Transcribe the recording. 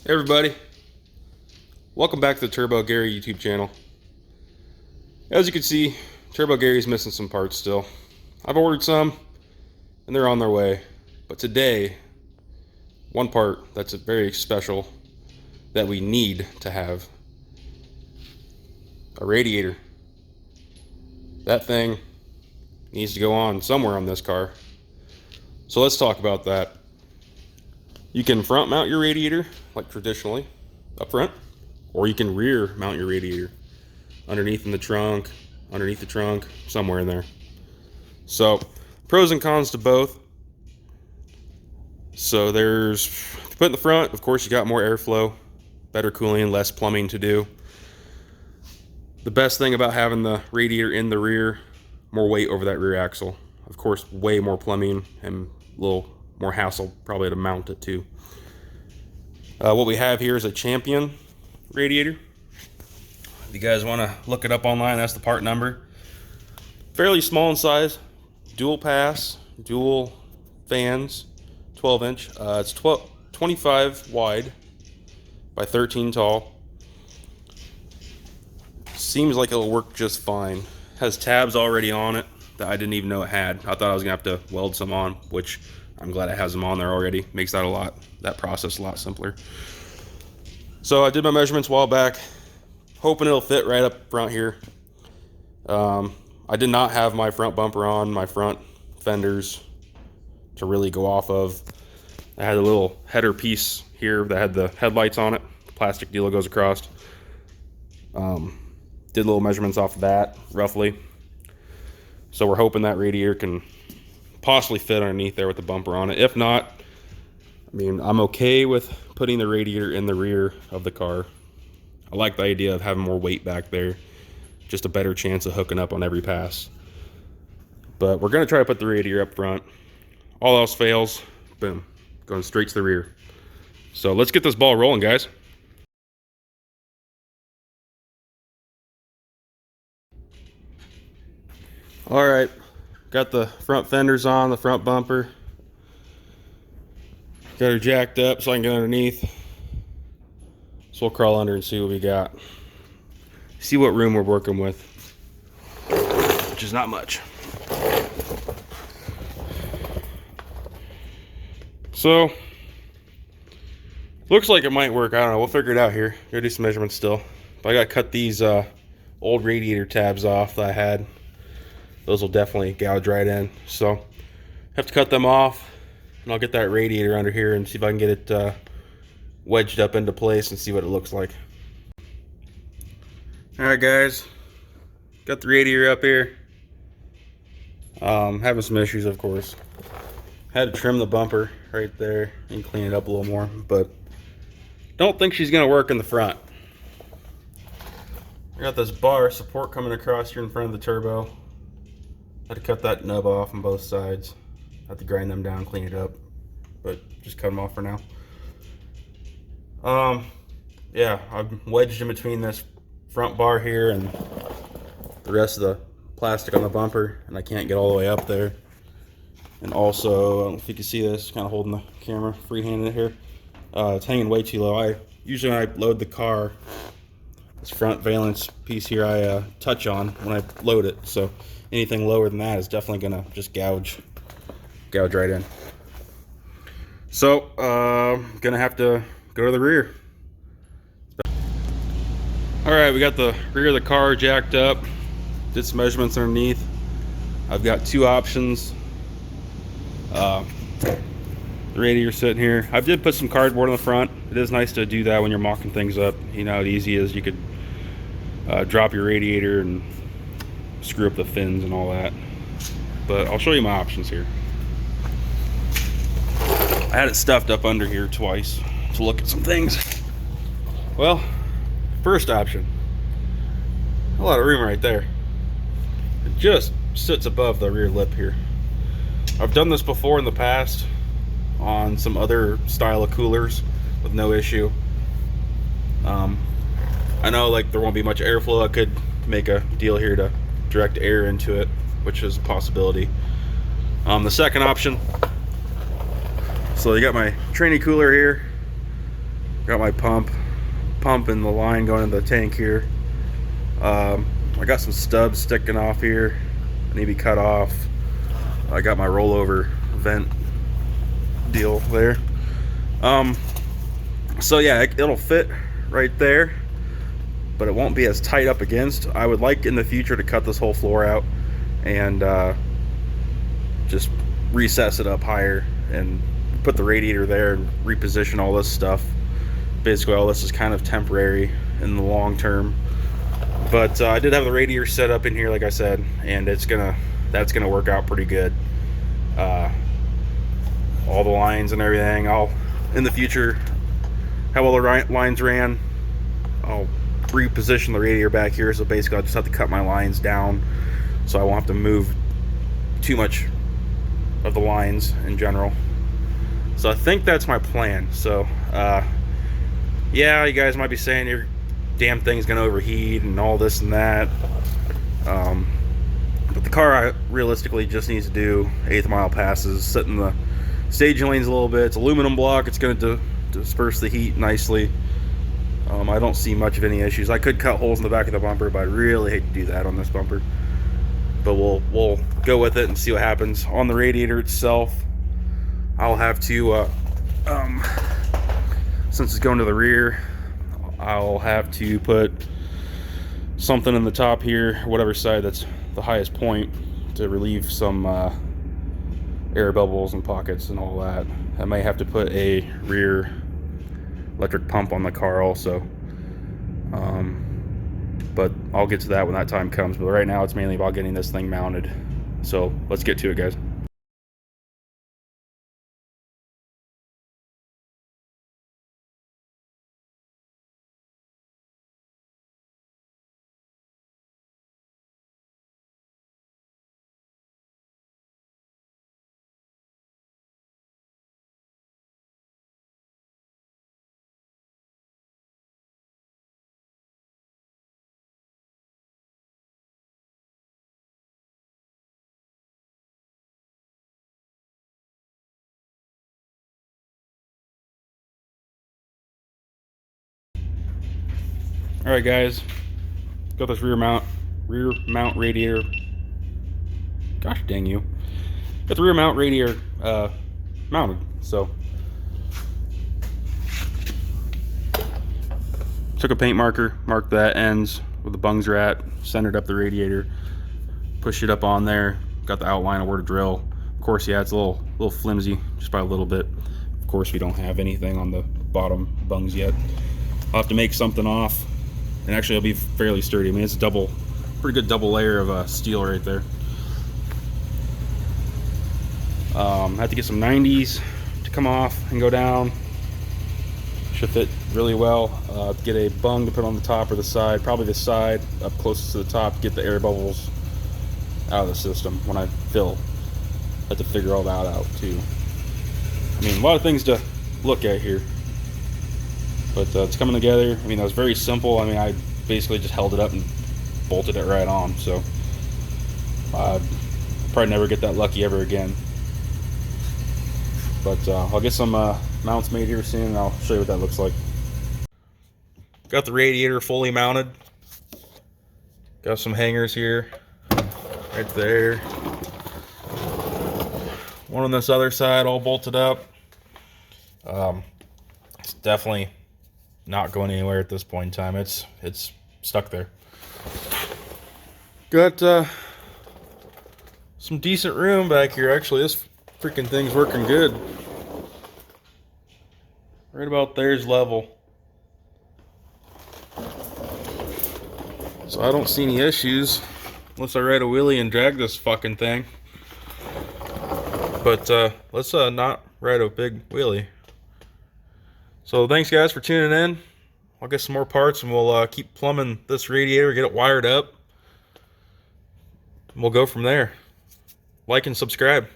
Hey everybody, welcome back to the TurboGary YouTube channel. As you can see, TurboGary is missing some parts still. I've ordered some and they're on their way, but today one part that's very special that we need to have: a radiator. That thing needs to go on somewhere on this car, so let's talk about that. You can front mount your radiator like traditionally up front, or you can rear mount your radiator underneath the trunk, somewhere in there. So pros and cons to both. So there's, if you put in the front, of course you got more airflow, better cooling, less plumbing to do. The best thing about having the radiator in the rear, more weight over that rear axle. Of course, way more plumbing and a little more hassle probably to mount it too. What we have here is a Champion radiator. If you guys want to look it up online, that's the part number. Fairly small in size, dual pass, dual fans, 12 inch. It's 25 wide by 13 tall. Seems like it'll work just fine. Has tabs already on it that I didn't even know it had. I thought I was gonna have to weld some on, which I'm glad it has them on there already. Makes that process a lot simpler. So I did my measurements a while back, hoping it'll fit right up front here. I did not have my front bumper on, my front fenders to really go off of. I had a little header piece here that had the headlights on it. The plastic deal that goes across. Did little measurements off of that, roughly. So we're hoping that radiator can possibly fit underneath there with the bumper on it. If not, I mean, I'm okay with putting the radiator in the rear of the car. I like the idea of having more weight back there. Just a better chance of hooking up on every pass. But we're gonna try to put the radiator up front. All else fails, boom, going straight to the rear. So let's get this ball rolling, guys. All right, got the front fenders on, the front bumper. Got her jacked up so I can get underneath. So we'll crawl under and see what we got. See what room we're working with, which is not much. So, looks like it might work. I don't know. We'll figure it out here. Gotta do some measurements still. But I gotta cut these old radiator tabs off that I had. Those will definitely gouge right in. So, have to cut them off. And I'll get that radiator under here and see if I can get it wedged up into place and see what it looks like. Alright guys, got the radiator up here. Having some issues, of course. Had to trim the bumper right there and clean it up a little more, but don't think she's gonna work in the front. I got this bar support coming across here in front of the turbo. Had to cut that nub off on both sides. Have to grind them down, clean it up, but just cut them off for now. Yeah, I've wedged in between this front bar here and the rest of the plastic on the bumper, and I can't get all the way up there. And also, I don't know if you can see this, kind of holding the camera free-handed here. It's hanging way too low. Usually when I load the car, this front valence piece here I touch on when I load it, so anything lower than that is definitely gonna just gouge right in. So gonna have to go to the rear. All right, we got the rear of the car jacked up, did some measurements underneath. I've got two options. The radiator sitting here. I did put some cardboard on the front. It is nice to do that when you're mocking things up. You know how easy it is. You could drop your radiator and screw up the fins and all that. But I'll show you my options here. I had it stuffed up under here twice to look at some things. Well, first option, a lot of room right there. It just sits above the rear lip here. I've done this before in the past on some other style of coolers with no issue. I know like there won't be much airflow. I could make a deal here to direct air into it, which is a possibility. The second option, so you got my trainee cooler here. Got my pump and the line going into the tank here. I got some stubs sticking off here. They need to be cut off. I got my rollover vent deal there. So yeah, it'll fit right there, but it won't be as tight up against. I would like in the future to cut this whole floor out and just recess it up higher and put the radiator there and reposition all this stuff. Basically all this is kind of temporary in the long term, but I did have the radiator set up in here, like I said, and that's gonna work out pretty good. All the lines and everything, I'll in the future, how all the lines ran, I'll reposition the radiator back here, so basically I'll just have to cut my lines down so I won't have to move too much of the lines in general. So I think that's my plan. So yeah, you guys might be saying your damn thing's gonna overheat and all this and that, but the car realistically just needs to do 1/8 mile passes, sit in the staging lanes a little bit. It's aluminum block, it's going to disperse the heat nicely. I don't see much of any issues. I could cut holes in the back of the bumper, but I really hate to do that on this bumper. But we'll go with it and see what happens. On the radiator itself, I'll have to, since it's going to the rear, I'll have to put something in the top here, whatever side that's the highest point, to relieve some air bubbles and pockets and all that. I may have to put a rear electric pump on the car also, but I'll get to that when that time comes. But right now it's mainly about getting this thing mounted, so let's get to it, guys. All right, guys, got this rear mount radiator. Gosh dang you! Got the rear mount radiator mounted. So took a paint marker, marked that ends where the bungs are at, centered up the radiator, pushed it up on there, got the outline of where to drill. Of course, yeah, it's a little flimsy, just by a little bit. Of course, we don't have anything on the bottom bungs yet. I'll have to make something off, and actually it'll be fairly sturdy. I mean, it's a pretty good double layer of steel right there. I have to get some 90s to come off and go down. Should fit really well. Get a bung to put on the top or the side, probably the side up closest to the top, to get the air bubbles out of the system when I fill. I have to figure all that out too. I mean, a lot of things to look at here, but it's coming together. I mean, that was very simple. I mean, I basically just held it up and bolted it right on, so I'll probably never get that lucky ever again. But I'll get some mounts made here soon, and I'll show you what that looks like. Got the radiator fully mounted. Got some hangers here, right there. One on this other side, all bolted up. It's definitely not going anywhere at this point in time. It's stuck there. Got some decent room back here. Actually, this freaking thing's working good. Right about there's level. So I don't see any issues unless I ride a wheelie and drag this fucking thing. But let's not ride a big wheelie. So thanks guys for tuning in. I'll get some more parts and we'll keep plumbing this radiator, get it wired up. And we'll go from there. Like and subscribe.